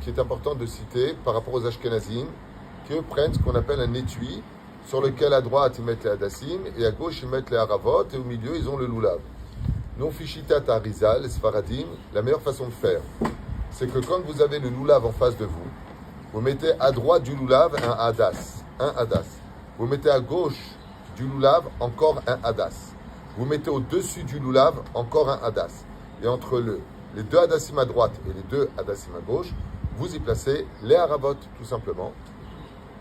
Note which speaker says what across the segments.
Speaker 1: qui est important de citer par rapport aux Ashkenazim, qui eux prennent ce qu'on appelle un étui, sur lequel à droite ils mettent les hadassim, et à gauche ils mettent les haravot, et au milieu ils ont le lulav. Non fichitat arizal, les sfaradim, la meilleure façon de faire, c'est que quand vous avez le lulav en face de vous, vous mettez à droite du lulav un hadas. Vous mettez à gauche du lulav encore un hadas. Vous mettez au-dessus du lulav encore un hadas. Et entre les deux hadassim à droite et les deux hadassim à gauche, vous y placez les haravot, tout simplement,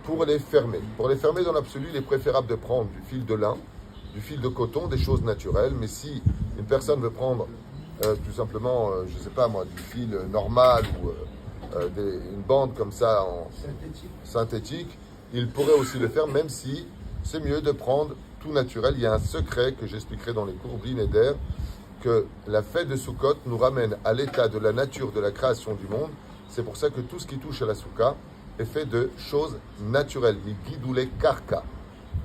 Speaker 1: pour les fermer. Pour les fermer dans l'absolu, il est préférable de prendre du fil de lin, du fil de coton, des choses naturelles. Mais si une personne veut prendre tout simplement, je ne sais pas moi, du fil normal ou une bande comme ça en synthétique, il pourrait aussi le faire, même si c'est mieux de prendre tout naturel. Il y a un secret que j'expliquerai dans les cours Blineder, que la fête de Sukkot nous ramène à l'état de la nature, de la création du monde. C'est pour ça que tout ce qui touche à la Soukha est fait de choses naturelles. Mi guidoulé karka.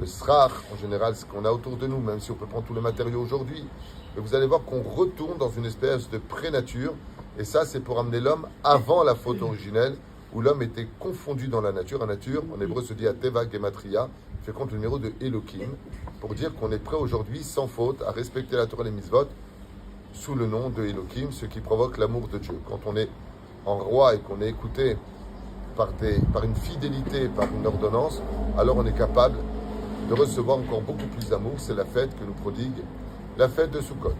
Speaker 1: Le srach, en général, ce qu'on a autour de nous, même si on peut prendre tous les matériaux aujourd'hui. Mais vous allez voir qu'on retourne dans une espèce de pré-nature. Et ça, c'est pour amener l'homme avant la faute originelle, où l'homme était confondu dans la nature. La nature, en hébreu, se dit à Teva Gematria, fait compte le numéro de Elohim, pour dire qu'on est prêt aujourd'hui, sans faute, à respecter la Torah et les mitzvot, sous le nom de Elohim, ce qui provoque l'amour de Dieu. Quand on est en roi et qu'on est écouté par une fidélité, par une ordonnance, alors on est capable de recevoir encore beaucoup plus d'amour. C'est la fête que nous prodigue la fête de Sukkot.